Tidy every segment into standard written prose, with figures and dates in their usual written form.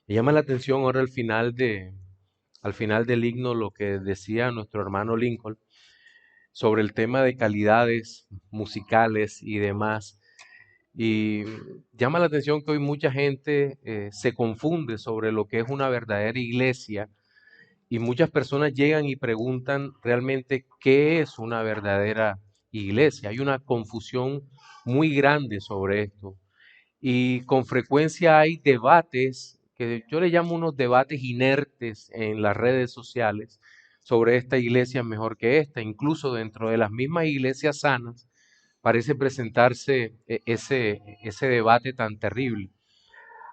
Me llama la atención ahora al final del himno lo que decía nuestro hermano Lincoln sobre el tema de calidades musicales y demás. Y llama la atención que hoy mucha gente se confunde sobre lo que es una verdadera iglesia y muchas personas llegan y preguntan realmente qué es una verdadera iglesia. Hay una confusión muy grande sobre esto. Y con frecuencia hay debates, que yo le llamo unos debates inertes en las redes sociales sobre esta iglesia es mejor que esta. Incluso dentro de las mismas iglesias sanas parece presentarse ese debate tan terrible.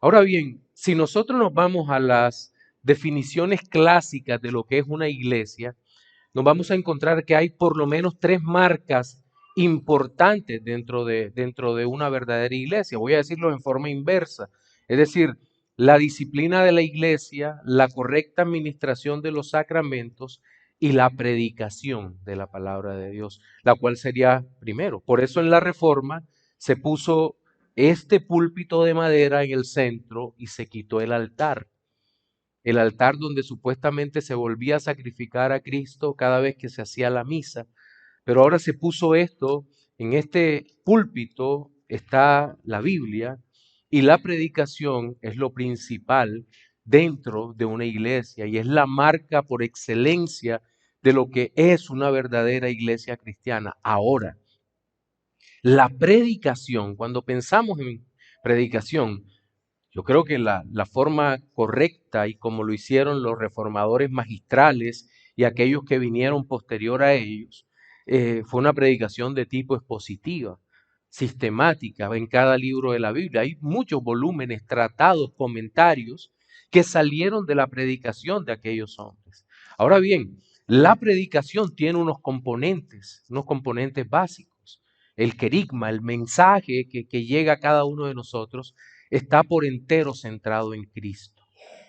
Ahora bien, si nosotros nos vamos a las definiciones clásicas de lo que es una iglesia, nos vamos a encontrar que hay por lo menos tres marcas importantes dentro de una verdadera iglesia. Voy a decirlo en forma inversa. Es decir, la disciplina de la iglesia, la correcta administración de los sacramentos y la predicación de la palabra de Dios, la cual sería primero. Por eso en la Reforma se puso este púlpito de madera en el centro y se quitó el altar donde supuestamente se volvía a sacrificar a Cristo cada vez que se hacía la misa, pero ahora se puso esto, en este púlpito está la Biblia y la predicación es lo principal dentro de una iglesia y es la marca por excelencia de lo que es una verdadera iglesia cristiana. Ahora, la predicación, cuando pensamos en predicación, yo creo que la forma correcta y como lo hicieron los reformadores magistrales y aquellos que vinieron posterior a ellos, fue una predicación de tipo expositiva, sistemática en cada libro de la Biblia. Hay muchos volúmenes, tratados, comentarios que salieron de la predicación de aquellos hombres. Ahora bien, la predicación tiene unos componentes básicos. El querigma, el mensaje que llega a cada uno de nosotros, está por entero centrado en Cristo.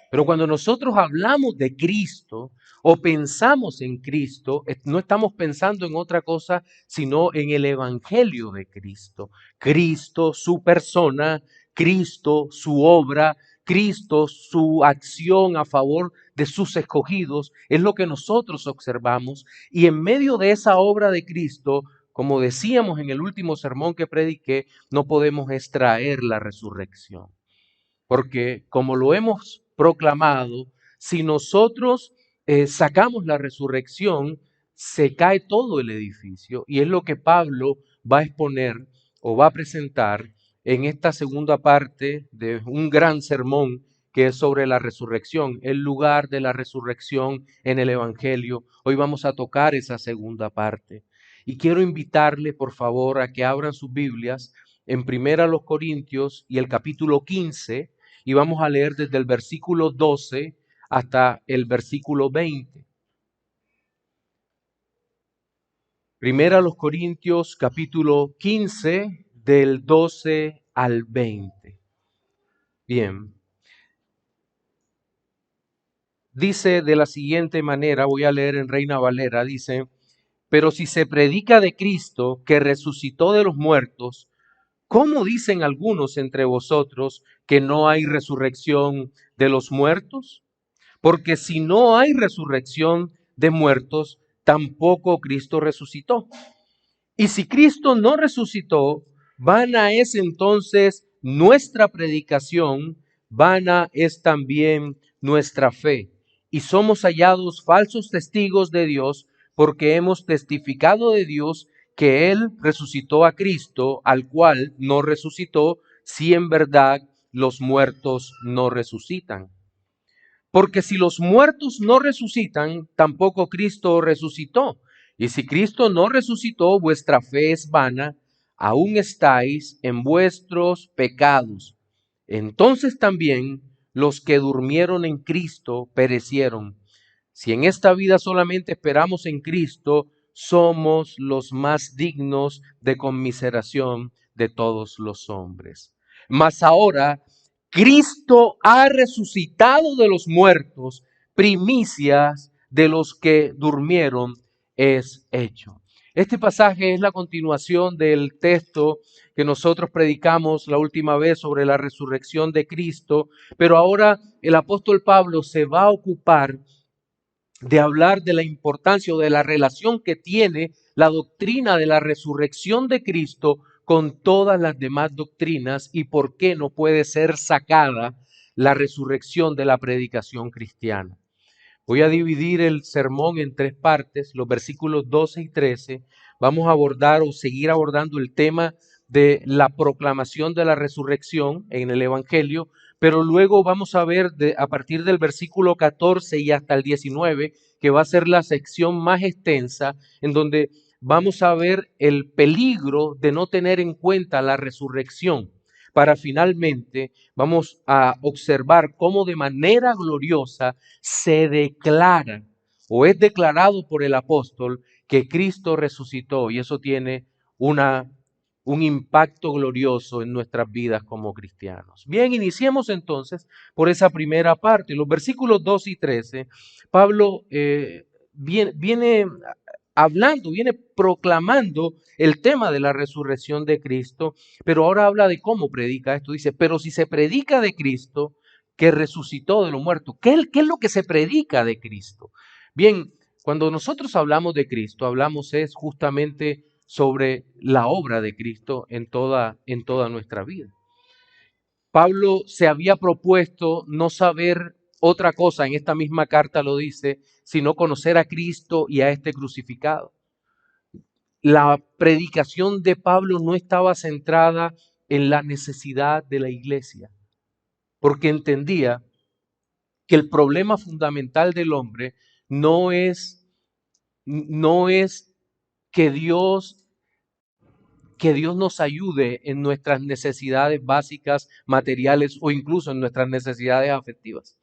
Pero cuando nosotros hablamos de Cristo o pensamos en Cristo, no estamos pensando en otra cosa sino en el Evangelio de Cristo. Cristo, su persona, Cristo, su obra, Cristo, su acción a favor de sus escogidos, es lo que nosotros observamos. Y en medio de esa obra de Cristo, como decíamos en el último sermón que prediqué, no podemos extraer la resurrección. Porque como lo hemos proclamado, si nosotros sacamos la resurrección, se cae todo el edificio. Y es lo que Pablo va a exponer o va a presentar en esta segunda parte de un gran sermón que es sobre la resurrección, el lugar de la resurrección en el Evangelio. Hoy vamos a tocar esa segunda parte. Y quiero invitarle, por favor, a que abran sus Biblias en Primera los Corintios y el capítulo 15, y vamos a leer desde el versículo 12 hasta el versículo 20. Primera a los Corintios capítulo 15 del 12 al 20. Bien. Dice de la siguiente manera, voy a leer en Reina Valera, dice: pero si se predica de Cristo que resucitó de los muertos, ¿cómo dicen algunos entre vosotros que no hay resurrección de los muertos? Porque si no hay resurrección de muertos, tampoco Cristo resucitó. Y si Cristo no resucitó, vana es entonces nuestra predicación, vana es también nuestra fe. Y somos hallados falsos testigos de Dios, porque hemos testificado de Dios que Él resucitó a Cristo, al cual no resucitó, si en verdad los muertos no resucitan. Porque si los muertos no resucitan, tampoco Cristo resucitó. Y si Cristo no resucitó, vuestra fe es vana, aún estáis en vuestros pecados. Entonces también los que durmieron en Cristo perecieron. Si en esta vida solamente esperamos en Cristo, somos los más dignos de conmiseración de todos los hombres. Mas ahora Cristo ha resucitado de los muertos, primicias de los que durmieron es hecho. Este pasaje es la continuación del texto que nosotros predicamos la última vez sobre la resurrección de Cristo, pero ahora el apóstol Pablo se va a ocupar de hablar de la importancia o de la relación que tiene la doctrina de la resurrección de Cristo con todas las demás doctrinas y por qué no puede ser sacada la resurrección de la predicación cristiana. Voy a dividir el sermón en tres partes, los versículos 12 y 13. Vamos a abordar o seguir abordando el tema de la proclamación de la resurrección en el Evangelio, pero luego vamos a ver a partir del versículo 14 y hasta el 19, que va a ser la sección más extensa, en donde vamos a ver el peligro de no tener en cuenta la resurrección, para finalmente vamos a observar cómo de manera gloriosa se declara o es declarado por el apóstol que Cristo resucitó, y eso tiene un impacto glorioso en nuestras vidas como cristianos. Bien, iniciemos entonces por esa primera parte. Los versículos 2 y 13, Pablo viene hablando, viene proclamando el tema de la resurrección de Cristo, pero ahora habla de cómo predica esto. Dice, pero si se predica de Cristo que resucitó de los muertos, ¿qué es lo que se predica de Cristo? Bien, cuando nosotros hablamos de Cristo, hablamos es justamente sobre la obra de Cristo en toda nuestra vida. Pablo se había propuesto no saber otra cosa, en esta misma carta lo dice, sino conocer a Cristo y a este crucificado. La predicación de Pablo no estaba centrada en la necesidad de la iglesia, porque entendía que el problema fundamental del hombre no es que Dios nos ayude en nuestras necesidades básicas, materiales o incluso en nuestras necesidades afectivas.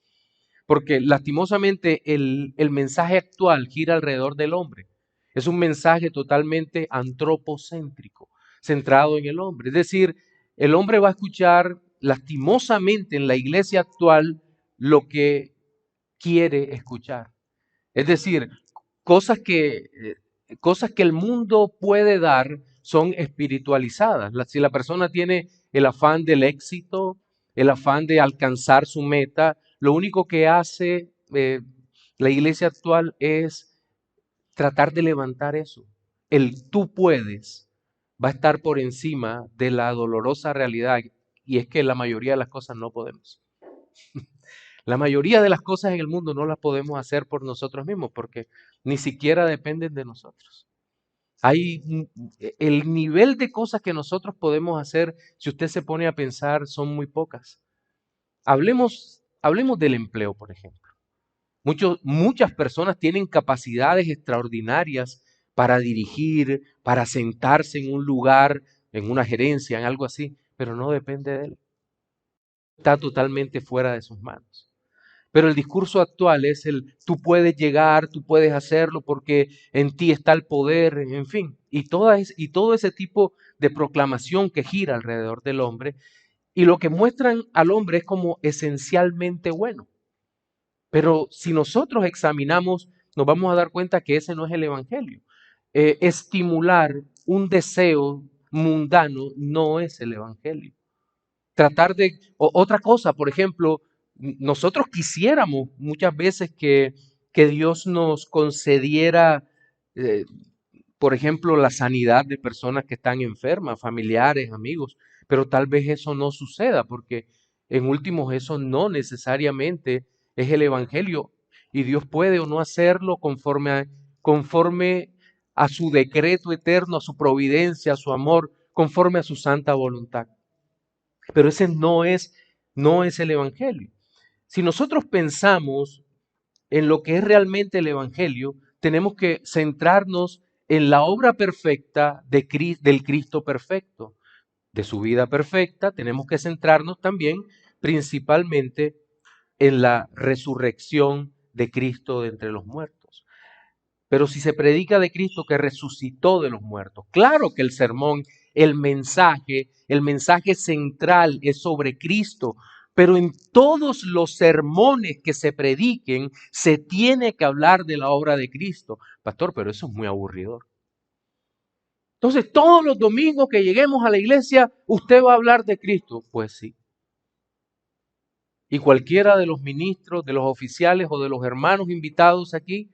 Porque lastimosamente el mensaje actual gira alrededor del hombre. Es un mensaje totalmente antropocéntrico, centrado en el hombre. Es decir, el hombre va a escuchar lastimosamente en la iglesia actual lo que quiere escuchar. Es decir, cosas que, cosas que el mundo puede dar son espiritualizadas. Si la persona tiene el afán del éxito, el afán de alcanzar su meta, lo único que hace la iglesia actual es tratar de levantar eso. El tú puedes va a estar por encima de la dolorosa realidad, y es que la mayoría de las cosas no podemos. La mayoría de las cosas en el mundo no las podemos hacer por nosotros mismos porque ni siquiera dependen de nosotros. El nivel de cosas que nosotros podemos hacer, si usted se pone a pensar, son muy pocas. Hablemos del empleo, por ejemplo. Muchas personas tienen capacidades extraordinarias para dirigir, para sentarse en un lugar, en una gerencia, en algo así, pero no depende de él. Está totalmente fuera de sus manos. Pero el discurso actual es tú puedes llegar, tú puedes hacerlo porque en ti está el poder, en fin. Y todo ese tipo de proclamación que gira alrededor del hombre. Y lo que muestran al hombre es como esencialmente bueno. Pero si nosotros examinamos, nos vamos a dar cuenta que ese no es el evangelio. Estimular un deseo mundano no es el evangelio. Otra cosa, por ejemplo, nosotros quisiéramos muchas veces que Dios nos concediera, eh, por ejemplo, la sanidad de personas que están enfermas, familiares, amigos, pero tal vez eso no suceda porque en últimos eso no necesariamente es el evangelio y Dios puede o no hacerlo conforme a su decreto eterno, a su providencia, a su amor, conforme a su santa voluntad. Pero ese no es el evangelio. Si nosotros pensamos en lo que es realmente el evangelio, tenemos que centrarnos en la obra perfecta del Cristo perfecto, de su vida perfecta. Tenemos que centrarnos también principalmente en la resurrección de Cristo de entre los muertos. Pero si se predica de Cristo que resucitó de los muertos, claro que el sermón, el mensaje central es sobre Cristo, pero en todos los sermones que se prediquen se tiene que hablar de la obra de Cristo. Pastor, pero eso es muy aburridor. Entonces, todos los domingos que lleguemos a la iglesia, usted va a hablar de Cristo. Pues sí. Y cualquiera de los ministros, de los oficiales o de los hermanos invitados aquí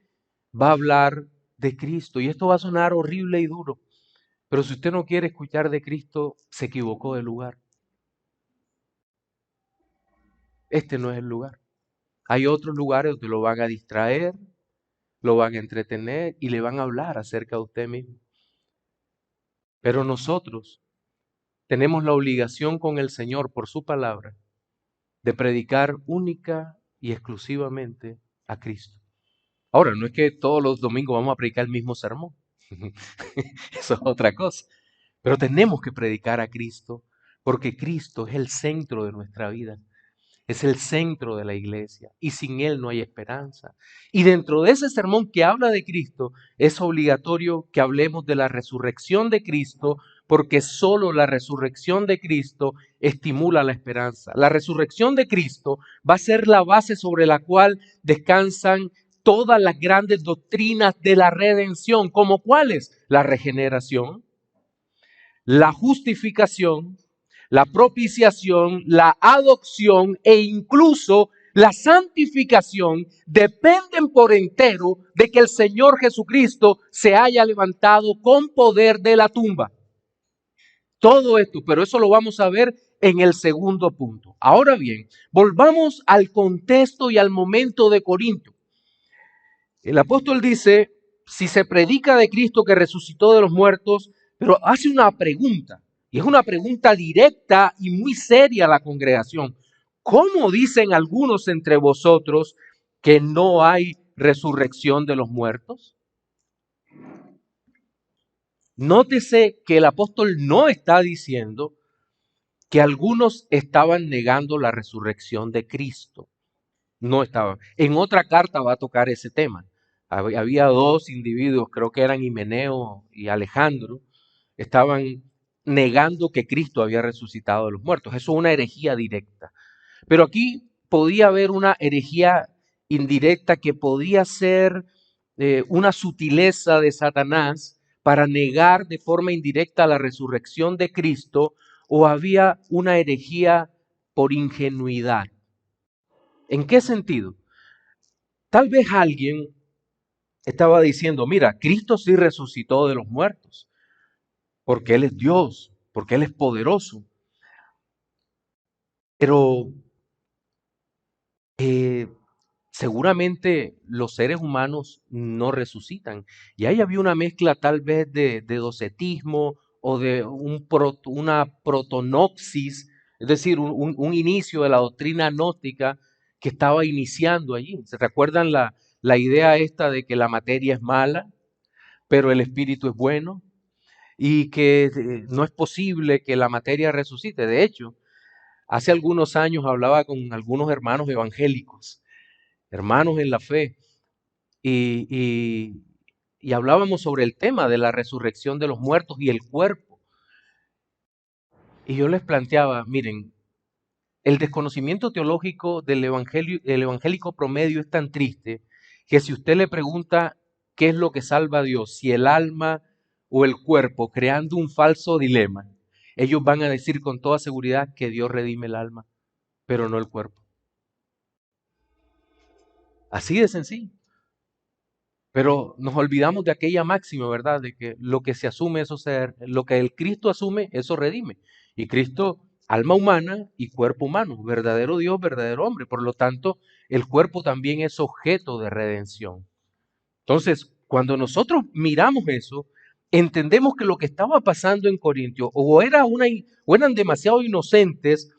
va a hablar de Cristo. Y esto va a sonar horrible y duro. Pero si usted no quiere escuchar de Cristo, se equivocó de lugar. Este no es el lugar. Hay otros lugares donde lo van a distraer, lo van a entretener y le van a hablar acerca de usted mismo. Pero nosotros tenemos la obligación con el Señor por su palabra de predicar única y exclusivamente a Cristo. Ahora, no es que todos los domingos vamos a predicar el mismo sermón. Eso es otra cosa. Pero tenemos que predicar a Cristo porque Cristo es el centro de nuestra vida. Es el centro de la iglesia y sin Él no hay esperanza. Y dentro de ese sermón que habla de Cristo, es obligatorio que hablemos de la resurrección de Cristo, porque solo la resurrección de Cristo estimula la esperanza. La resurrección de Cristo va a ser la base sobre la cual descansan todas las grandes doctrinas de la redención, como cuáles: la regeneración, la justificación, la propiciación, la adopción e incluso la santificación dependen por entero de que el Señor Jesucristo se haya levantado con poder de la tumba. Todo esto, pero eso lo vamos a ver en el segundo punto. Ahora bien, volvamos al contexto y al momento de Corinto. El apóstol dice, si se predica de Cristo que resucitó de los muertos, pero hace una pregunta, y es una pregunta directa y muy seria a la congregación. ¿Cómo dicen algunos entre vosotros que no hay resurrección de los muertos? Nótese que el apóstol no está diciendo que algunos estaban negando la resurrección de Cristo. No estaba. En otra carta va a tocar ese tema. Había dos individuos, creo que eran Himeneo y Alejandro, estaban negando que Cristo había resucitado de los muertos. Eso es una herejía directa. Pero aquí podía haber una herejía indirecta que podía ser una sutileza de Satanás para negar de forma indirecta la resurrección de Cristo, o había una herejía por ingenuidad. ¿En qué sentido? Tal vez alguien estaba diciendo, mira, Cristo sí resucitó de los muertos, porque Él es Dios, porque Él es poderoso. Pero seguramente los seres humanos no resucitan. Y ahí había una mezcla tal vez de docetismo o de una protonoxis, es decir, un inicio de la doctrina gnóstica que estaba iniciando allí. ¿Se recuerdan la idea esta de que la materia es mala, pero el espíritu es bueno? Y que no es posible que la materia resucite. De hecho, hace algunos años hablaba con algunos hermanos evangélicos, hermanos en la fe, y, y- y hablábamos sobre el tema de la resurrección de los muertos y el cuerpo. Y yo les planteaba, miren, el desconocimiento teológico del evangelio, el evangélico promedio es tan triste que si usted le pregunta qué es lo que salva a Dios, si el alma o el cuerpo, creando un falso dilema, ellos van a decir con toda seguridad que Dios redime el alma, pero no el cuerpo. Así de sencillo. Pero nos olvidamos de aquella máxima, ¿verdad? De que lo que se asume, lo que el Cristo asume, eso redime. Y Cristo, alma humana y cuerpo humano, verdadero Dios, verdadero hombre. Por lo tanto, el cuerpo también es objeto de redención. Entonces, cuando nosotros miramos eso, entendemos que lo que estaba pasando en Corintio o eran demasiado inocentes,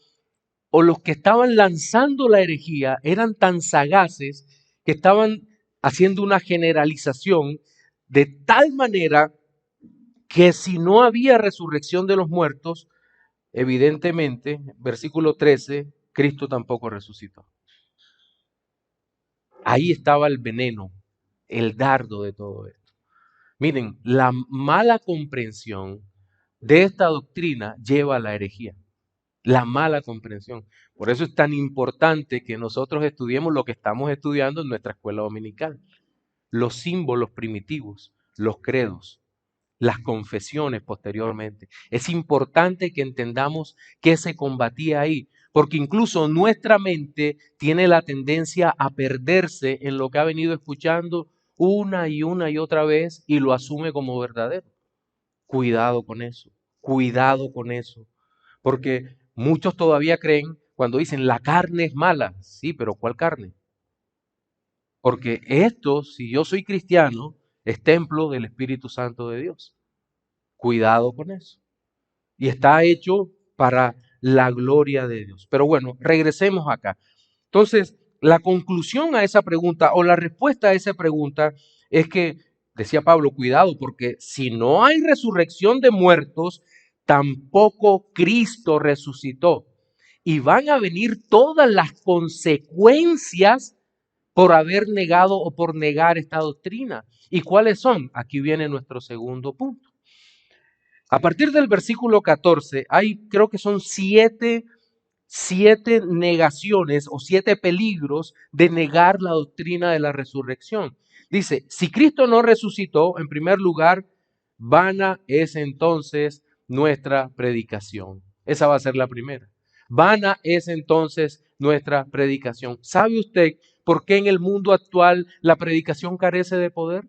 o los que estaban lanzando la herejía eran tan sagaces que estaban haciendo una generalización de tal manera que si no había resurrección de los muertos, evidentemente, versículo 13, Cristo tampoco resucitó. Ahí estaba el veneno, el dardo de todo esto. Miren, la mala comprensión de esta doctrina lleva a la herejía. La mala comprensión. Por eso es tan importante que nosotros estudiemos lo que estamos estudiando en nuestra escuela dominical. Los símbolos primitivos, los credos. las confesiones posteriormente. Es importante que entendamos qué se combatía ahí, porque incluso nuestra mente tiene la tendencia a perderse en lo que ha venido escuchando una y otra vez y lo asume como verdadero. Cuidado con eso, cuidado con eso, porque muchos todavía creen cuando dicen la carne es mala. Sí, pero ¿cuál carne? Porque esto, si yo soy cristiano, es templo del Espíritu Santo de Dios. Cuidado con eso. Y está hecho para la gloria de Dios. Pero bueno, regresemos acá. Entonces, la conclusión a esa pregunta o la respuesta a esa pregunta es que, decía Pablo, cuidado, porque si no hay resurrección de muertos, tampoco Cristo resucitó. Y van a venir todas las consecuencias por haber negado o por negar esta doctrina. ¿Y cuáles son? Aquí viene nuestro segundo punto. A partir del versículo 14, hay, creo que son siete negaciones o 7 peligros de negar la doctrina de la resurrección. Dice, si Cristo no resucitó, en primer lugar, vana es entonces nuestra predicación. Esa va a ser la primera. Vana es entonces nuestra predicación. ¿Sabe usted por qué en el mundo actual la predicación carece de poder?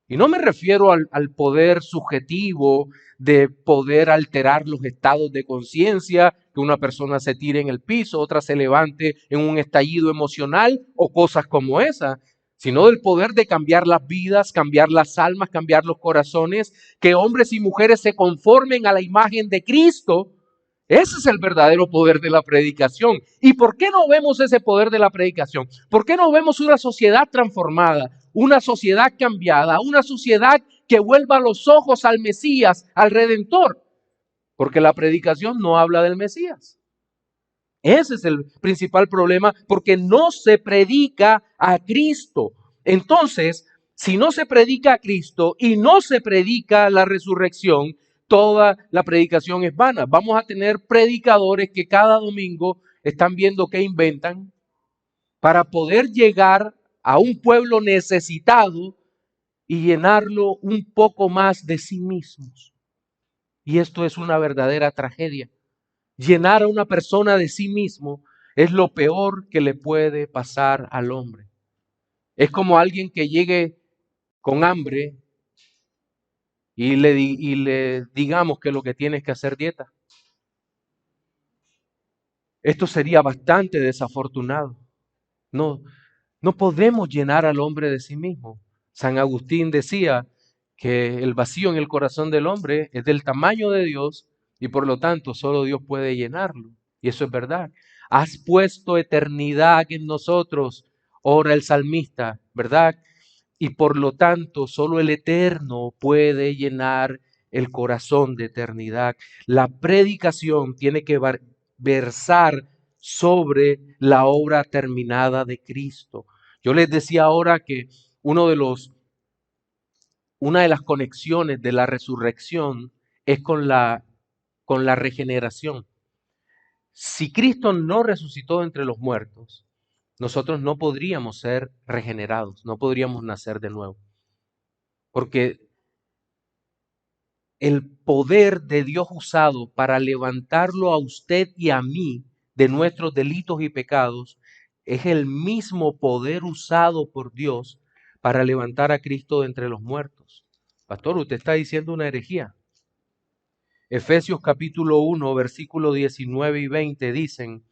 Y no me refiero al poder subjetivo de poder alterar los estados de conciencia, que una persona se tire en el piso, otra se levante en un estallido emocional o cosas como esa, sino del poder de cambiar las vidas, cambiar las almas, cambiar los corazones, que hombres y mujeres se conformen a la imagen de Cristo. Ese es el verdadero poder de la predicación. ¿Y por qué no vemos ese poder de la predicación? ¿Por qué no vemos una sociedad transformada, una sociedad cambiada, una sociedad que vuelva los ojos al Mesías, al Redentor? Porque la predicación no habla del Mesías. Ese es el principal problema, porque no se predica a Cristo. Entonces, si no se predica a Cristo y no se predica la resurrección, toda la predicación es vana. Vamos a tener predicadores que cada domingo están viendo qué inventan para poder llegar a un pueblo necesitado y llenarlo un poco más de sí mismos. Y esto es una verdadera tragedia. Llenar a una persona de sí mismo es lo peor que le puede pasar al hombre. Es como alguien que llegue con hambre y le digamos que lo que tiene es que hacer dieta. Esto sería bastante desafortunado. No, no podemos llenar al hombre de sí mismo. San Agustín decía que el vacío en el corazón del hombre es del tamaño de Dios y por lo tanto solo Dios puede llenarlo. Y eso es verdad. Has puesto eternidad en nosotros, ora el salmista, ¿verdad? Y por lo tanto solo el eterno puede llenar el corazón de eternidad. La predicación tiene que versar sobre la obra terminada de Cristo. Yo les decía ahora que una de las conexiones de la resurrección es con la regeneración. Si Cristo no resucitó entre los muertos, nosotros no podríamos ser regenerados, no podríamos nacer de nuevo. Porque el poder de Dios usado para levantarlo a usted y a mí de nuestros delitos y pecados es el mismo poder usado por Dios para levantar a Cristo de entre los muertos. Pastor, usted está diciendo una herejía. Efesios capítulo 1, versículo 19 y 20 dicen,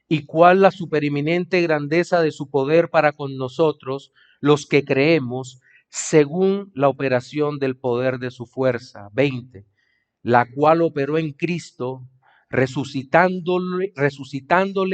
y cuál la supereminente grandeza de su poder para con nosotros, los que creemos, según la operación del poder de su fuerza. 20, la cual operó en Cristo, resucitándole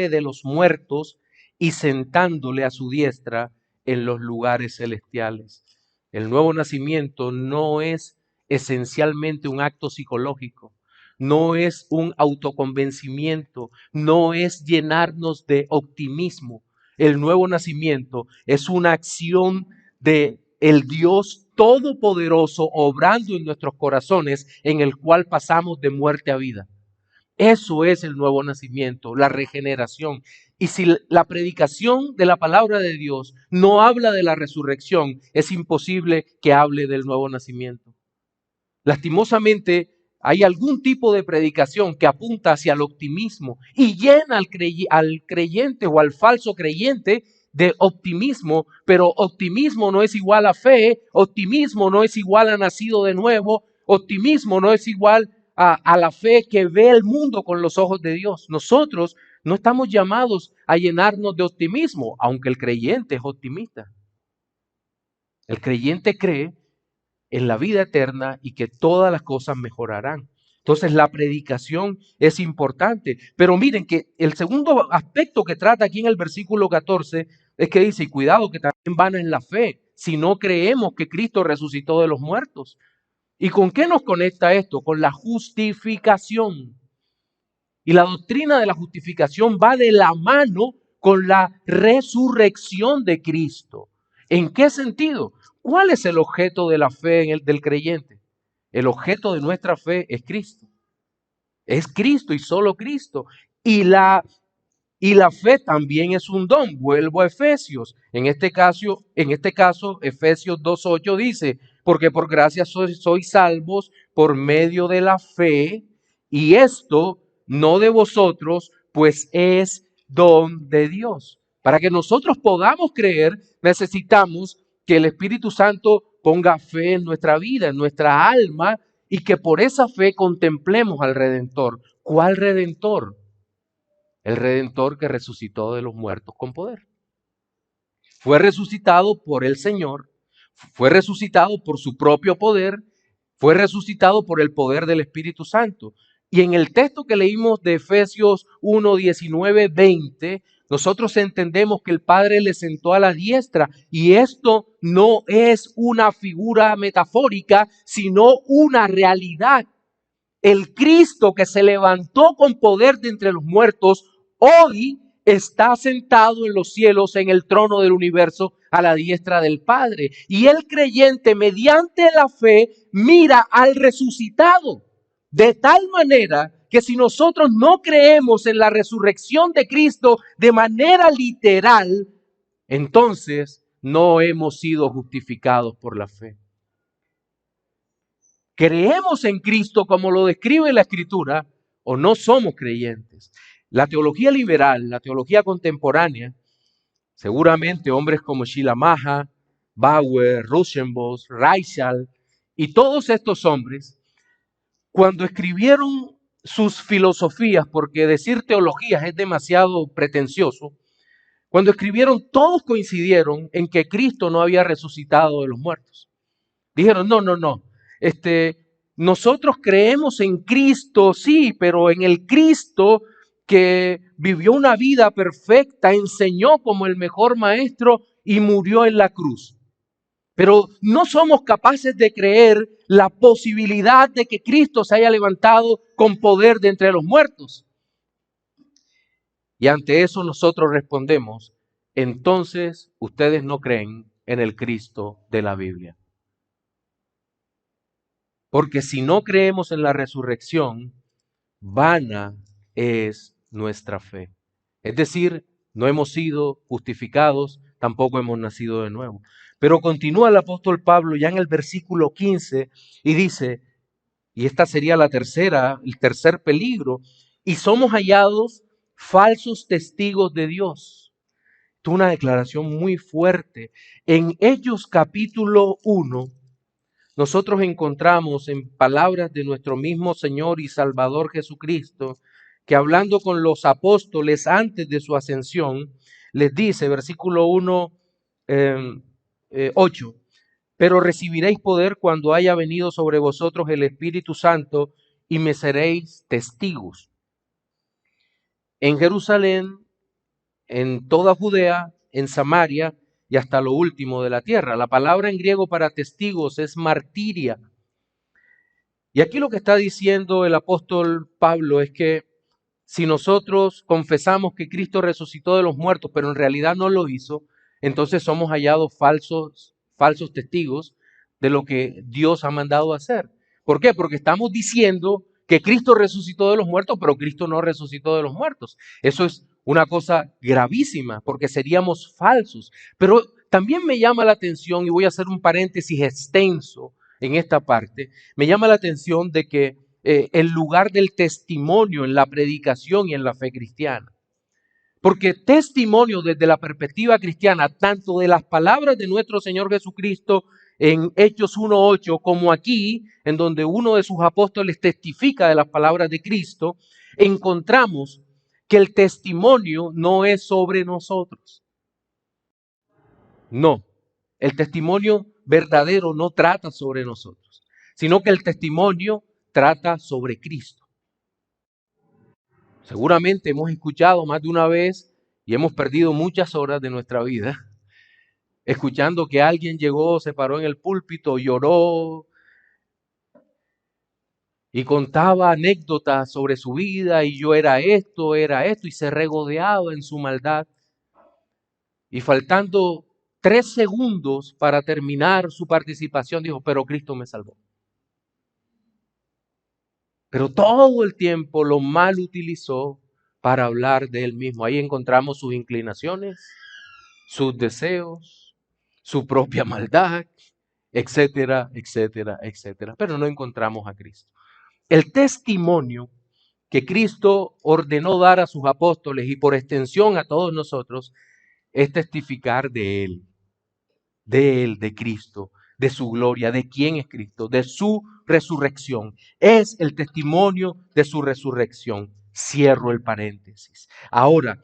de los muertos y sentándole a su diestra en los lugares celestiales. El nuevo nacimiento no es esencialmente un acto psicológico, no es un autoconvencimiento, no es llenarnos de optimismo. El nuevo nacimiento es una acción de el Dios todopoderoso obrando en nuestros corazones, en el cual pasamos de muerte a vida. Eso es el nuevo nacimiento, la regeneración. Y si la predicación de la palabra de Dios no habla de la resurrección, es imposible que hable del nuevo nacimiento. Lastimosamente, hay algún tipo de predicación que apunta hacia el optimismo y llena al creyente o al falso creyente de optimismo, pero optimismo no es igual a fe, optimismo no es igual a nacido de nuevo, optimismo no es igual a la fe que ve el mundo con los ojos de Dios. Nosotros no estamos llamados a llenarnos de optimismo, aunque el creyente es optimista. El creyente cree en la vida eterna y que todas las cosas mejorarán. Entonces la predicación es importante. Pero miren que el segundo aspecto que trata aquí en el versículo 14 es que dice, y cuidado que también vana es la fe, si no creemos que Cristo resucitó de los muertos. ¿Y con qué nos conecta esto? Con la justificación. Y la doctrina de la justificación va de la mano con la resurrección de Cristo. ¿En qué sentido? ¿Cuál es el objeto de la fe del creyente? El objeto de nuestra fe es Cristo. Es Cristo y solo Cristo. Y la fe también es un don. Vuelvo a Efesios. En este caso Efesios 2:8 dice, porque por gracia sois salvos por medio de la fe, y esto no de vosotros, pues es don de Dios. Para que nosotros podamos creer, necesitamos que el Espíritu Santo ponga fe en nuestra vida, en nuestra alma, y que por esa fe contemplemos al Redentor. ¿Cuál Redentor? El Redentor que resucitó de los muertos con poder. Fue resucitado por el Señor, fue resucitado por su propio poder, fue resucitado por el poder del Espíritu Santo. Y en el texto que leímos de Efesios 1, 19, 20, nosotros entendemos que el Padre le sentó a la diestra, y esto no es una figura metafórica, sino una realidad. El Cristo que se levantó con poder de entre los muertos, hoy está sentado en los cielos en el trono del universo a la diestra del Padre. Y el creyente, mediante la fe, mira al resucitado. De tal manera que si nosotros no creemos en la resurrección de Cristo de manera literal, entonces no hemos sido justificados por la fe. ¿Creemos en Cristo como lo describe la Escritura o no somos creyentes? La teología liberal, la teología contemporánea, seguramente hombres como Schleiermacher, Bauer, Rauschenbusch, Reichel y todos estos hombres, cuando escribieron sus filosofías, porque decir teologías es demasiado pretencioso, cuando escribieron todos coincidieron en que Cristo no había resucitado de los muertos. Dijeron, no. Nosotros creemos en Cristo, sí, pero en el Cristo que vivió una vida perfecta, enseñó como el mejor maestro y murió en la cruz. Pero no somos capaces de creer la posibilidad de que Cristo se haya levantado con poder de entre los muertos. Y ante eso nosotros respondemos, entonces ustedes no creen en el Cristo de la Biblia. Porque si no creemos en la resurrección, vana es nuestra fe. Es decir, no hemos sido justificados, tampoco hemos nacido de nuevo. Pero continúa el apóstol Pablo ya en el versículo 15 y dice, y esta sería el tercer peligro, y somos hallados falsos testigos de Dios. Es una declaración muy fuerte. En Hechos capítulo 1, nosotros encontramos en palabras de nuestro mismo Señor y Salvador Jesucristo, que hablando con los apóstoles antes de su ascensión, les dice, versículo 1, 8, pero recibiréis poder cuando haya venido sobre vosotros el Espíritu Santo y me seréis testigos. En Jerusalén, en toda Judea, en Samaria y hasta lo último de la tierra. La palabra en griego para testigos es martiria. Y aquí lo que está diciendo el apóstol Pablo es que si nosotros confesamos que Cristo resucitó de los muertos, pero en realidad no lo hizo, entonces somos hallados falsos testigos de lo que Dios ha mandado hacer. ¿Por qué? Porque estamos diciendo que Cristo resucitó de los muertos, pero Cristo no resucitó de los muertos. Eso es una cosa gravísima, porque seríamos falsos. Pero también me llama la atención, y voy a hacer un paréntesis extenso, en esta parte, me llama la atención de que el lugar del testimonio en la predicación y en la fe cristiana. Porque testimonio desde la perspectiva cristiana, tanto de las palabras de nuestro Señor Jesucristo en Hechos 1:8, como aquí, en donde uno de sus apóstoles testifica de las palabras de Cristo, encontramos que el testimonio no es sobre nosotros. No, el testimonio verdadero no trata sobre nosotros, sino que el testimonio trata sobre Cristo. Seguramente hemos escuchado más de una vez y hemos perdido muchas horas de nuestra vida escuchando que alguien llegó, se paró en el púlpito, lloró y contaba anécdotas sobre su vida y yo era esto y se regodeaba en su maldad. Y faltando 3 segundos para terminar su participación, dijo, pero Cristo me salvó. Pero todo el tiempo lo mal utilizó para hablar de él mismo. Ahí encontramos sus inclinaciones, sus deseos, su propia maldad, etcétera, etcétera, etcétera. Pero no encontramos a Cristo. El testimonio que Cristo ordenó dar a sus apóstoles y por extensión a todos nosotros es testificar de Él, de Cristo, de su gloria, de quién es Cristo, de su resurrección. Es el testimonio de su resurrección. Cierro el paréntesis. Ahora,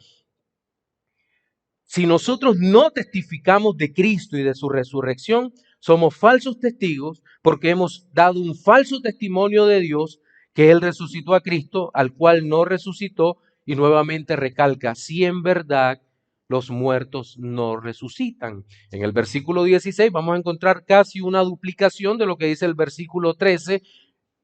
si nosotros no testificamos de Cristo y de su resurrección, somos falsos testigos porque hemos dado un falso testimonio de Dios que Él resucitó a Cristo, al cual no resucitó, y nuevamente recalca, si en verdad los muertos no resucitan. En el versículo 16 vamos a encontrar casi una duplicación de lo que dice el versículo 13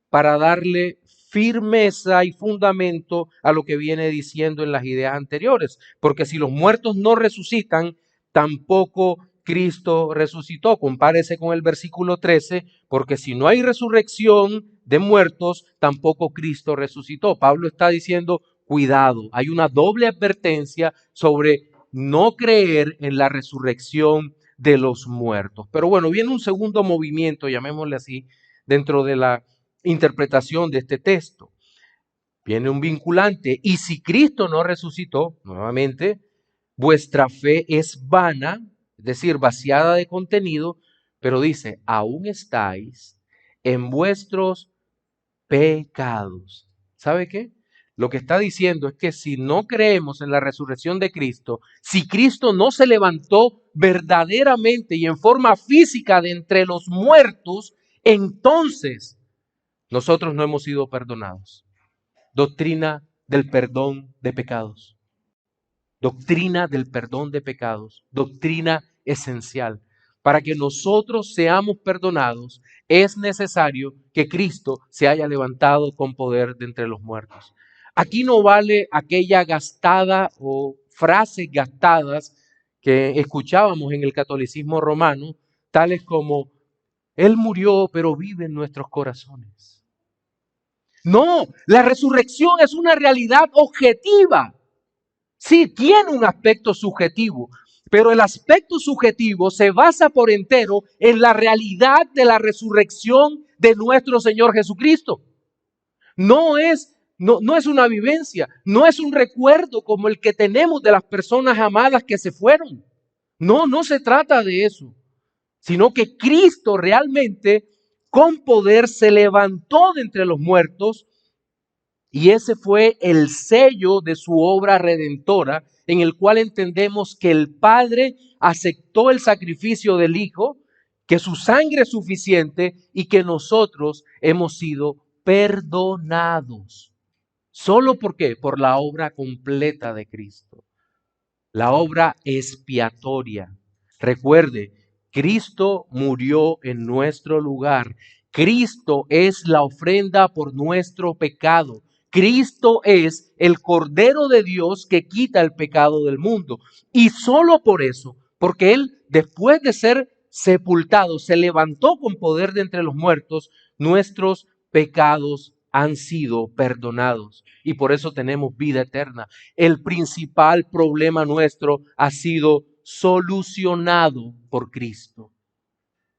para darle firmeza y fundamento a lo que viene diciendo en las ideas anteriores. Porque si los muertos no resucitan, tampoco Cristo resucitó. Compárese con el versículo 13, porque si no hay resurrección de muertos, tampoco Cristo resucitó. Pablo está diciendo, cuidado, hay una doble advertencia sobre no creer en la resurrección de los muertos. Pero bueno, viene un segundo movimiento, llamémosle así, dentro de la interpretación de este texto. Viene un vinculante. Y si Cristo no resucitó, nuevamente, vuestra fe es vana, es decir, vaciada de contenido, pero dice, aún estáis en vuestros pecados. ¿Sabe qué? Lo que está diciendo es que si no creemos en la resurrección de Cristo, si Cristo no se levantó verdaderamente y en forma física de entre los muertos, entonces nosotros no hemos sido perdonados. Doctrina del perdón de pecados. Doctrina del perdón de pecados. Doctrina esencial. Para que nosotros seamos perdonados, es necesario que Cristo se haya levantado con poder de entre los muertos. Aquí no vale aquella gastada o frases gastadas que escuchábamos en el catolicismo romano, tales como, Él murió, pero vive en nuestros corazones. No, la resurrección es una realidad objetiva. Sí, tiene un aspecto subjetivo, pero el aspecto subjetivo se basa por entero en la realidad de la resurrección de nuestro Señor Jesucristo. No es una vivencia, no es un recuerdo como el que tenemos de las personas amadas que se fueron. No se trata de eso, sino que Cristo realmente con poder se levantó de entre los muertos. Y ese fue el sello de su obra redentora, en el cual entendemos que el Padre aceptó el sacrificio del Hijo, que su sangre es suficiente y que nosotros hemos sido perdonados. ¿Solo por qué? Por la obra completa de Cristo. La obra expiatoria. Recuerde, Cristo murió en nuestro lugar. Cristo es la ofrenda por nuestro pecado. Cristo es el Cordero de Dios que quita el pecado del mundo. Y solo por eso, porque Él, después de ser sepultado, se levantó con poder de entre los muertos, nuestros pecados han sido perdonados. Y por eso tenemos vida eterna. El principal problema nuestro ha sido solucionado por Cristo.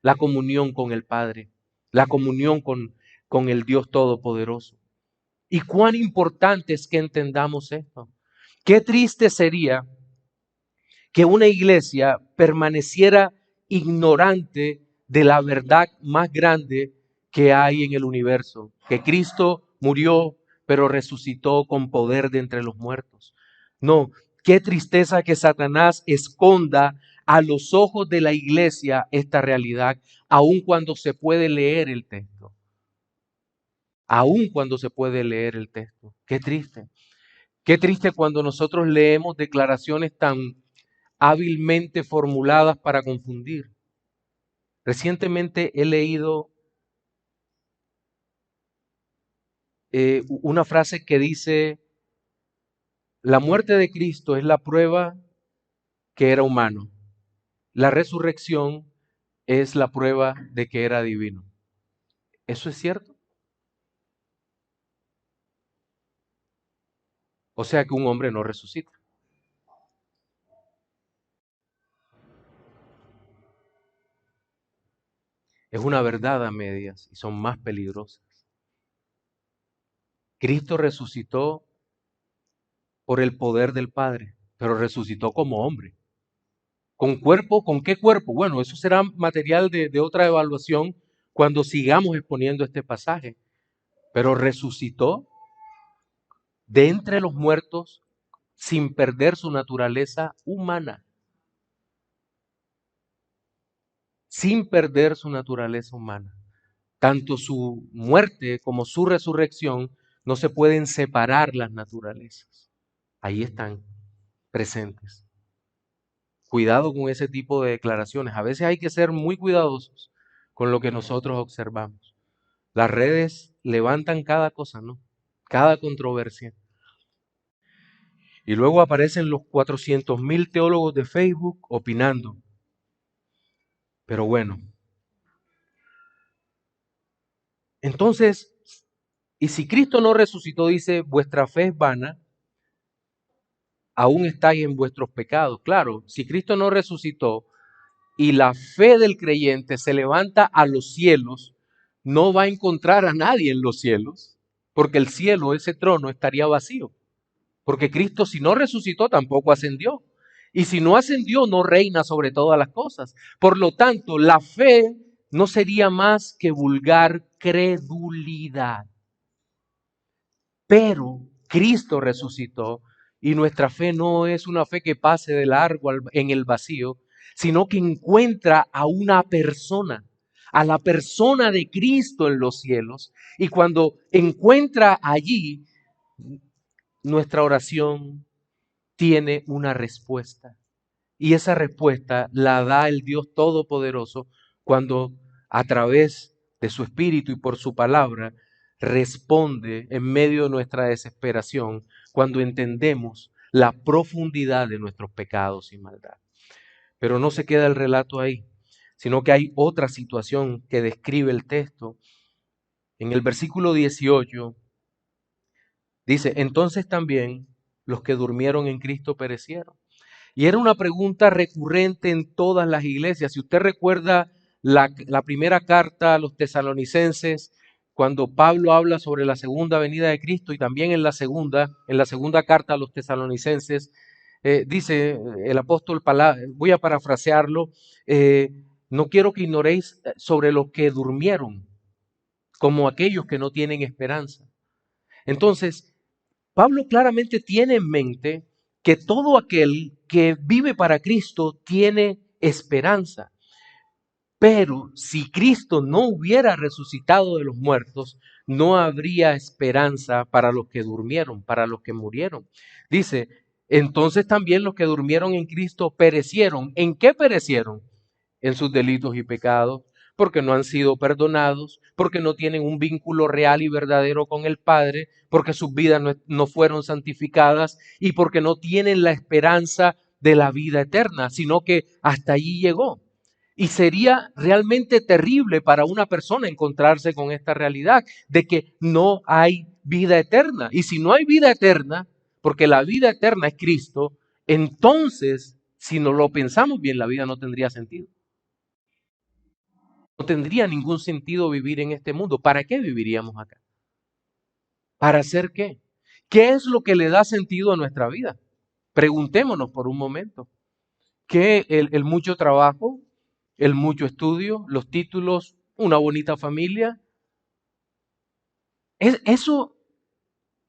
La comunión con el Padre. la comunión con el Dios Todopoderoso. Y cuán importante es que entendamos esto. Qué triste sería que una iglesia permaneciera ignorante de la verdad más grande que hay en el universo, que Cristo murió, pero resucitó con poder de entre los muertos. No, qué tristeza que Satanás esconda a los ojos de la iglesia esta realidad, aun cuando se puede leer el texto. Aun cuando se puede leer el texto. Qué triste. Qué triste cuando nosotros leemos declaraciones tan hábilmente formuladas para confundir. Recientemente he leído una frase que dice, la muerte de Cristo es la prueba que era humano. La resurrección es la prueba de que era divino. ¿Eso es cierto? O sea que un hombre no resucita. Es una verdad a medias y son más peligrosas. Cristo resucitó por el poder del Padre, pero resucitó como hombre. ¿Con cuerpo? ¿Con qué cuerpo? Bueno, eso será material de otra evaluación cuando sigamos exponiendo este pasaje. Pero resucitó de entre los muertos sin perder su naturaleza humana. Sin perder su naturaleza humana. Tanto su muerte como su resurrección no se pueden separar las naturalezas. Ahí están presentes. Cuidado con ese tipo de declaraciones. A veces hay que ser muy cuidadosos con lo que nosotros observamos. Las redes levantan cada cosa, ¿no? Cada controversia. Y luego aparecen los 400.000 teólogos de Facebook opinando. Pero bueno, entonces, y si Cristo no resucitó, dice, vuestra fe es vana, aún estáis en vuestros pecados. Claro, si Cristo no resucitó y la fe del creyente se levanta a los cielos, no va a encontrar a nadie en los cielos, porque el cielo, ese trono, estaría vacío. Porque Cristo, si no resucitó, tampoco ascendió. Y si no ascendió, no reina sobre todas las cosas. Por lo tanto, la fe no sería más que vulgar credulidad. Pero Cristo resucitó y nuestra fe no es una fe que pase de largo en el vacío, sino que encuentra a una persona, a la persona de Cristo en los cielos. Y cuando encuentra allí, nuestra oración tiene una respuesta. Y esa respuesta la da el Dios Todopoderoso cuando a través de su Espíritu y por su palabra responde en medio de nuestra desesperación cuando entendemos la profundidad de nuestros pecados y maldad. Pero no se queda el relato ahí, sino que hay otra situación que describe el texto. En el versículo 18 dice, entonces también los que durmieron en Cristo perecieron. Y era una pregunta recurrente en todas las iglesias. Si usted recuerda la primera carta a los tesalonicenses, cuando Pablo habla sobre la segunda venida de Cristo y también en la segunda carta a los tesalonicenses, dice el apóstol, voy a parafrasearlo, no quiero que ignoréis sobre los que durmieron, como aquellos que no tienen esperanza. Entonces, Pablo claramente tiene en mente que todo aquel que vive para Cristo tiene esperanza. Pero si Cristo no hubiera resucitado de los muertos, no habría esperanza para los que durmieron, para los que murieron. Dice, entonces también los que durmieron en Cristo perecieron. ¿En qué perecieron? En sus delitos y pecados, porque no han sido perdonados, porque no tienen un vínculo real y verdadero con el Padre, porque sus vidas no fueron santificadas y porque no tienen la esperanza de la vida eterna, sino que hasta allí llegó. Y sería realmente terrible para una persona encontrarse con esta realidad de que no hay vida eterna. Y si no hay vida eterna, porque la vida eterna es Cristo, entonces, si no lo pensamos bien, la vida no tendría sentido. No tendría ningún sentido vivir en este mundo. ¿Para qué viviríamos acá? ¿Para hacer qué? ¿Qué es lo que le da sentido a nuestra vida? Preguntémonos por un momento. ¿Qué el mucho trabajo, el mucho estudio, los títulos, una bonita familia? ¿Eso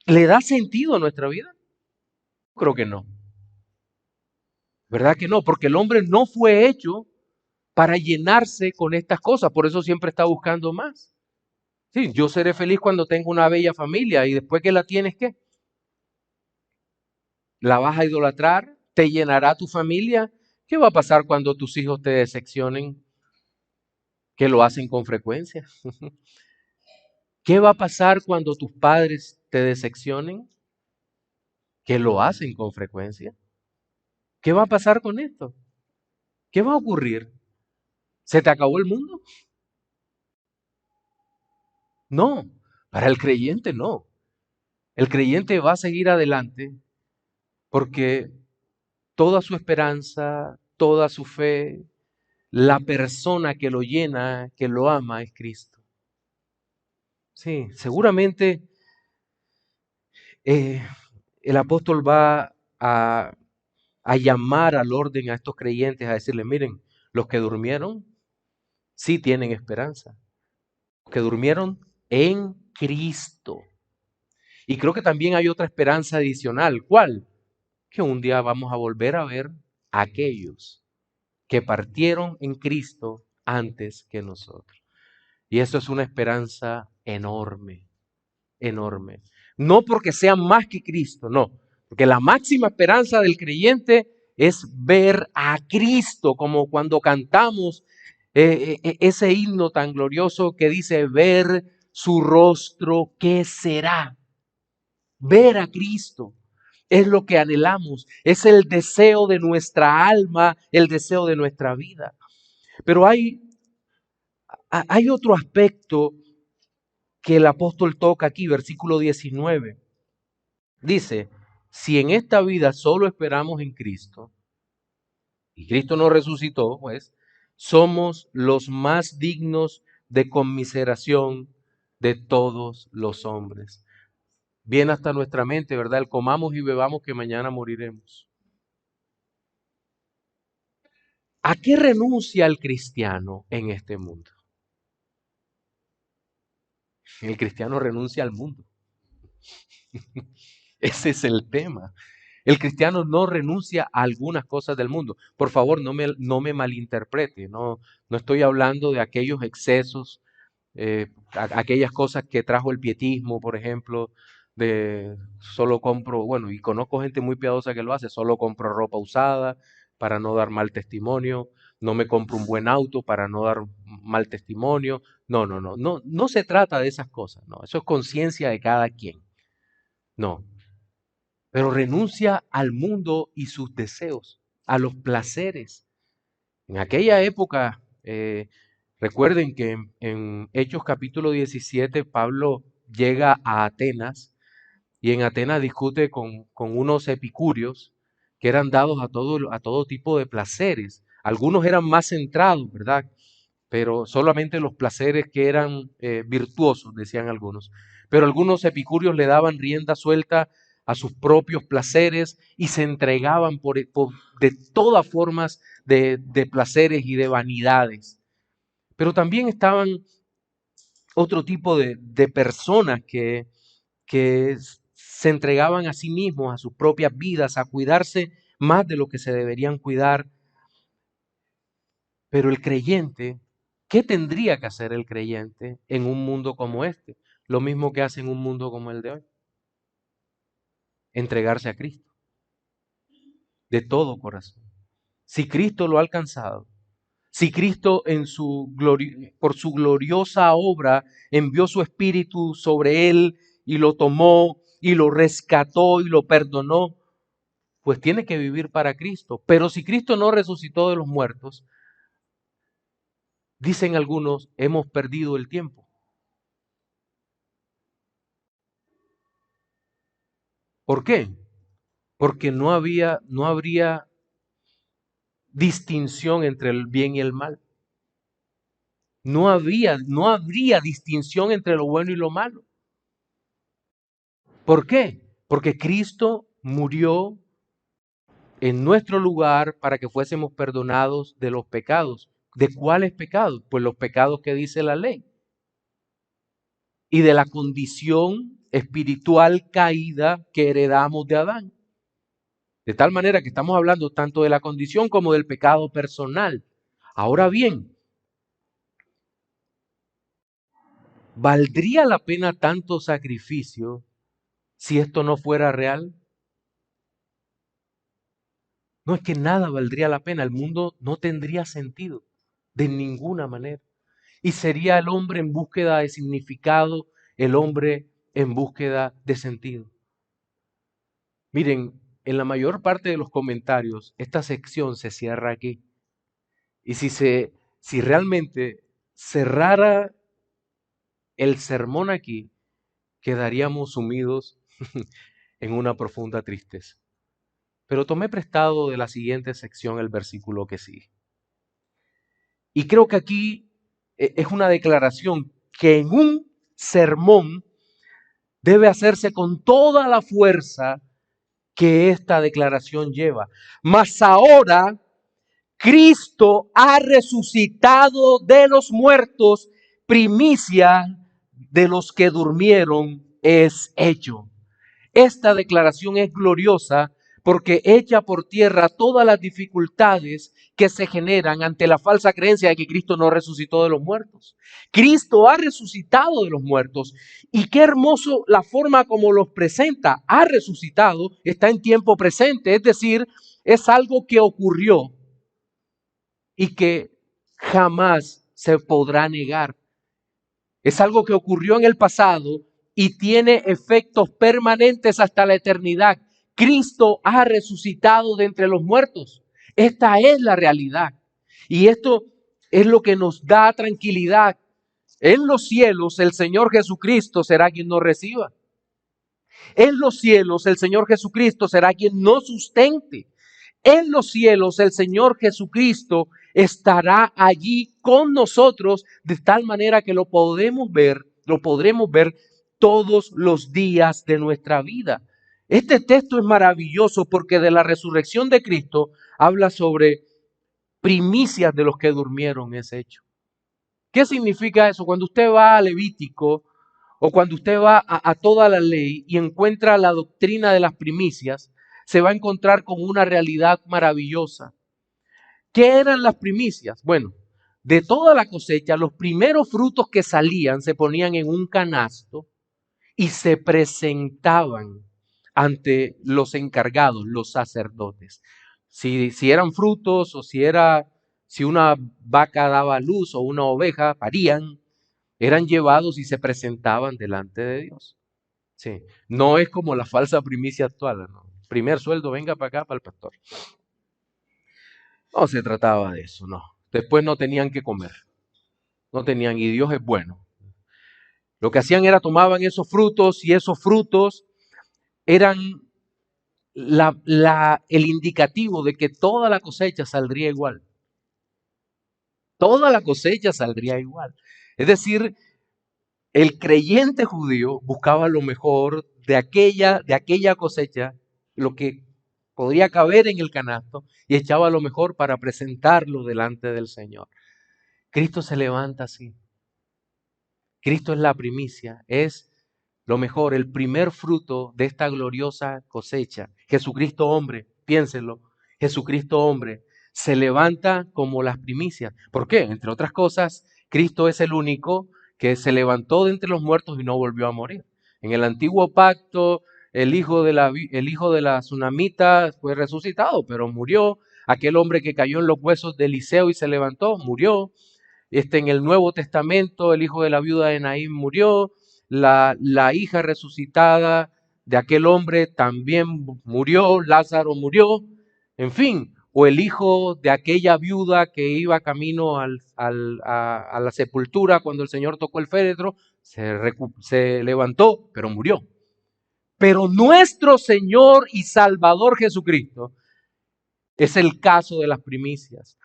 le da sentido a nuestra vida? Creo que no. ¿Verdad que no? Porque el hombre no fue hecho para llenarse con estas cosas. Por eso siempre está buscando más. Sí, yo seré feliz cuando tenga una bella familia y después que la tienes, ¿qué? ¿La vas a idolatrar? ¿Te llenará tu familia? ¿Qué va a pasar cuando tus hijos te decepcionen? Que lo hacen con frecuencia. ¿Qué va a pasar cuando tus padres te decepcionen? Que lo hacen con frecuencia. ¿Qué va a pasar con esto? ¿Qué va a ocurrir? ¿Se te acabó el mundo? No, para el creyente no. El creyente va a seguir adelante porque toda su esperanza, toda su fe, la persona que lo llena, que lo ama, es Cristo. Sí, seguramente eh, el apóstol va a llamar al orden a estos creyentes, a decirles, miren, los que durmieron sí tienen esperanza. Los que durmieron en Cristo. Y creo que también hay otra esperanza adicional. ¿Cuál? Que un día vamos a volver a ver a aquellos que partieron en Cristo antes que nosotros. Y eso es una esperanza enorme, enorme. No porque sean más que Cristo, no. Porque la máxima esperanza del creyente es ver a Cristo, como cuando cantamos ese himno tan glorioso que dice, ver su rostro, ¿qué será? Ver a Cristo es lo que anhelamos, es el deseo de nuestra alma, el deseo de nuestra vida. Pero hay otro aspecto que el apóstol toca aquí, versículo 19. Dice, si en esta vida solo esperamos en Cristo, y Cristo nos resucitó, pues, somos los más dignos de conmiseración de todos los hombres. Viene hasta nuestra mente, ¿verdad? El comamos y bebamos que mañana moriremos. ¿A qué renuncia el cristiano en este mundo? El cristiano renuncia al mundo. Ese es el tema. El cristiano no renuncia a algunas cosas del mundo. Por favor, no me malinterprete. No estoy hablando de aquellos excesos, aquellas cosas que trajo el pietismo, por ejemplo, de solo compro, bueno, y conozco gente muy piadosa que lo hace, solo compro ropa usada para no dar mal testimonio, no me compro un buen auto para no dar mal testimonio. No se trata de esas cosas, no, eso es conciencia de cada quien. No, pero renuncia al mundo y sus deseos, a los placeres. En aquella época, recuerden que en Hechos capítulo 17, Pablo llega a Atenas y en Atenas discute con unos epicúreos que eran dados a todo tipo de placeres. Algunos eran más centrados, ¿verdad? Pero solamente los placeres que eran virtuosos, decían algunos. Pero algunos epicúreos le daban rienda suelta a sus propios placeres y se entregaban de todas formas de placeres y de vanidades. Pero también estaban otro tipo de personas que se entregaban a sí mismos, a sus propias vidas, a cuidarse más de lo que se deberían cuidar. Pero el creyente, ¿qué tendría que hacer el creyente en un mundo como este? Lo mismo que hace en un mundo como el de hoy. Entregarse a Cristo de todo corazón. Si Cristo lo ha alcanzado, si Cristo por su gloriosa obra envió su espíritu sobre él y lo tomó y lo rescató y lo perdonó, pues tiene que vivir para Cristo. Pero si Cristo no resucitó de los muertos, dicen algunos, hemos perdido el tiempo. ¿Por qué? Porque no habría distinción entre el bien y el mal. No habría distinción entre lo bueno y lo malo. ¿Por qué? Porque Cristo murió en nuestro lugar para que fuésemos perdonados de los pecados. ¿De cuáles pecados? Pues los pecados que dice la ley. Y de la condición espiritual caída que heredamos de Adán. De tal manera que estamos hablando tanto de la condición como del pecado personal. Ahora bien, ¿valdría la pena tanto sacrificio si esto no fuera real? No, es que nada valdría la pena. El mundo no tendría sentido de ninguna manera. Y sería el hombre en búsqueda de significado, el hombre en búsqueda de sentido. Miren, en la mayor parte de los comentarios, esta sección se cierra aquí. Y si realmente cerrara el sermón aquí, quedaríamos sumidos en una profunda tristeza. Pero tomé prestado de la siguiente sección el versículo que sigue. Y creo que aquí es una declaración que en un sermón debe hacerse con toda la fuerza que esta declaración lleva. Mas ahora Cristo ha resucitado de los muertos, primicia de los que durmieron es hecho. Esta declaración es gloriosa porque echa por tierra todas las dificultades que se generan ante la falsa creencia de que Cristo no resucitó de los muertos. Cristo ha resucitado de los muertos y qué hermoso la forma como los presenta. Ha resucitado, está en tiempo presente, es decir, es algo que ocurrió y que jamás se podrá negar. Es algo que ocurrió en el pasado y tiene efectos permanentes hasta la eternidad. Cristo ha resucitado de entre los muertos. Esta es la realidad. Y esto es lo que nos da tranquilidad. En los cielos el Señor Jesucristo será quien nos reciba. En los cielos el Señor Jesucristo será quien nos sustente. En los cielos el Señor Jesucristo estará allí con nosotros de tal manera que lo podremos ver todos los días de nuestra vida. Este texto es maravilloso porque de la resurrección de Cristo habla sobre primicias de los que durmieron es hecho. ¿Qué significa eso? Cuando usted va a Levítico o cuando usted va a toda la ley y encuentra la doctrina de las primicias, se va a encontrar con una realidad maravillosa. ¿Qué eran las primicias? Bueno, de toda la cosecha, los primeros frutos que salían se ponían en un canasto y se presentaban ante los encargados, los sacerdotes. Si eran frutos o si una vaca daba luz o una oveja parían, eran llevados y se presentaban delante de Dios. Sí. No es como la falsa primicia actual, ¿no? Primer sueldo, venga para acá, para el pastor. No se trataba de eso, no. Después no tenían que comer. No tenían, y Dios es bueno. Lo que hacían era tomaban esos frutos y esos frutos eran el indicativo de que toda la cosecha saldría igual. Toda la cosecha saldría igual. Es decir, el creyente judío buscaba lo mejor de aquella cosecha, lo que podría caber en el canasto, y echaba lo mejor para presentarlo delante del Señor. Cristo se levanta así. Cristo es la primicia, es lo mejor, el primer fruto de esta gloriosa cosecha. Jesucristo hombre, piénsenlo, Jesucristo hombre se levanta como las primicias. ¿Por qué? Entre otras cosas, Cristo es el único que se levantó de entre los muertos y no volvió a morir. En el antiguo pacto, el hijo de la tsunamita fue resucitado, pero murió. Aquel hombre que cayó en los huesos de Eliseo y se levantó, murió. En el Nuevo Testamento, el hijo de la viuda de Naín murió, la hija resucitada de aquel hombre también murió, Lázaro murió, en fin, o el hijo de aquella viuda que iba camino a la sepultura cuando el Señor tocó el féretro, se levantó, pero murió. Pero nuestro Señor y Salvador Jesucristo es el caso de las primicias.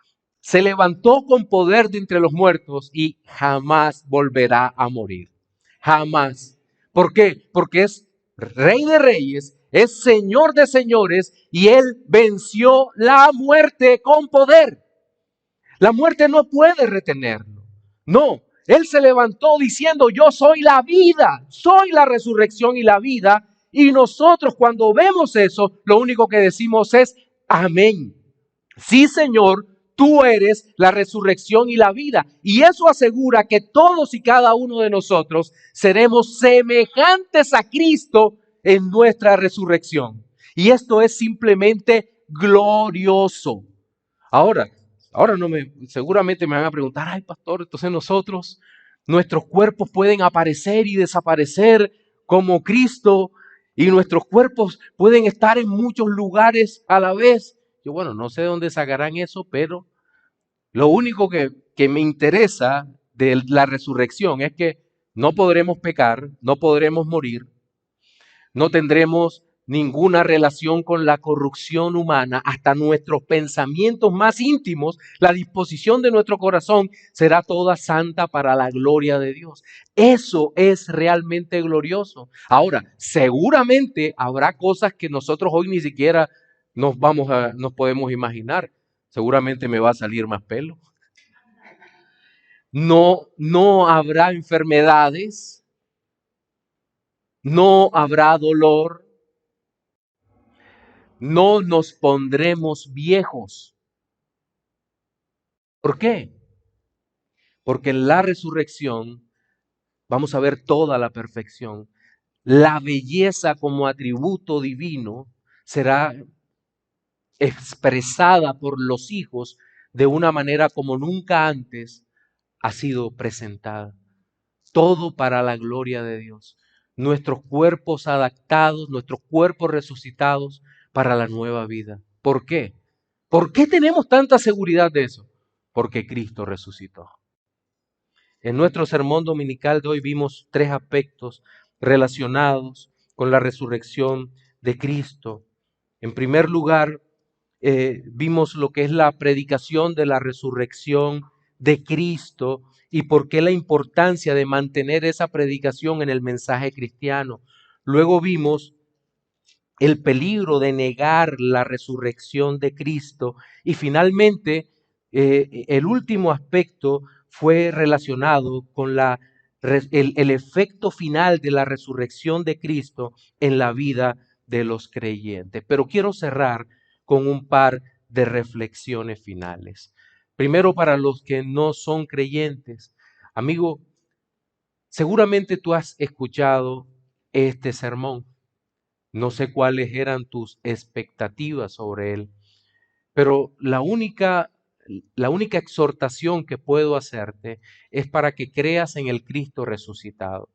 se levantó con poder de entre los muertos y jamás volverá a morir. Jamás. ¿Por qué? Porque es Rey de Reyes, es Señor de Señores y Él venció la muerte con poder. La muerte no puede retenerlo. No, Él se levantó diciendo, yo soy la vida, soy la resurrección y la vida. Y nosotros cuando vemos eso, lo único que decimos es, amén. Sí, Señor, tú eres la resurrección y la vida. Y eso asegura que todos y cada uno de nosotros seremos semejantes a Cristo en nuestra resurrección. Y esto es simplemente glorioso. Ahora, seguramente me van a preguntar, ay, pastor, entonces nuestros cuerpos pueden aparecer y desaparecer como Cristo y nuestros cuerpos pueden estar en muchos lugares a la vez. Yo, bueno, no sé de dónde sacarán eso, pero lo único que me interesa de la resurrección es que no podremos pecar, no podremos morir, no tendremos ninguna relación con la corrupción humana, hasta nuestros pensamientos más íntimos, la disposición de nuestro corazón será toda santa para la gloria de Dios. Eso es realmente glorioso. Ahora, seguramente habrá cosas que nosotros hoy ni siquiera nos podemos imaginar. Seguramente me va a salir más pelo. No habrá enfermedades, no habrá dolor. No nos pondremos viejos. ¿Por qué? Porque en la resurrección vamos a ver toda la perfección. La belleza como atributo divino será expresada por los hijos de una manera como nunca antes ha sido presentada. Todo para la gloria de Dios. Nuestros cuerpos adaptados, nuestros cuerpos resucitados para la nueva vida. ¿Por qué? ¿Por qué tenemos tanta seguridad de eso? Porque Cristo resucitó. En nuestro sermón dominical de hoy vimos tres aspectos relacionados con la resurrección de Cristo. En primer lugar, vimos lo que es la predicación de la resurrección de Cristo y por qué la importancia de mantener esa predicación en el mensaje cristiano. Luego vimos el peligro de negar la resurrección de Cristo y finalmente el último aspecto fue relacionado con el efecto final de la resurrección de Cristo en la vida de los creyentes. Pero quiero cerrar con un par de reflexiones finales. Primero, para los que no son creyentes, amigo, seguramente tú has escuchado este sermón. No sé cuáles eran tus expectativas sobre él, pero la única exhortación que puedo hacerte es para que creas en el Cristo resucitado.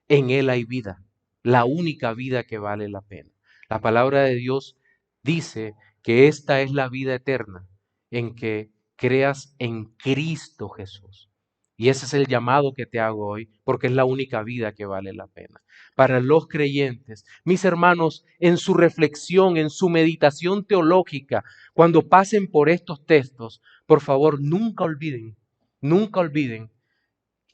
En Él hay vida, la única vida que vale la pena. La palabra de Dios dice que esta es la vida eterna, en que creas en Cristo Jesús. Y ese es el llamado que te hago hoy, porque es la única vida que vale la pena. Para los creyentes, mis hermanos, en su reflexión, en su meditación teológica, cuando pasen por estos textos, por favor, nunca olviden,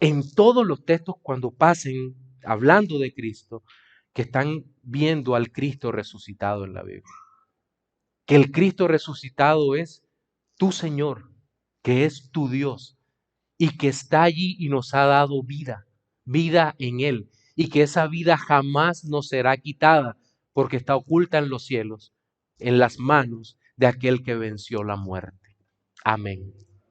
en todos los textos cuando pasen hablando de Cristo, que están viendo al Cristo resucitado en la Biblia. Que el Cristo resucitado es tu Señor, que es tu Dios y que está allí y nos ha dado vida, vida en Él, y que esa vida jamás nos será quitada porque está oculta en los cielos, en las manos de aquel que venció la muerte. Amén.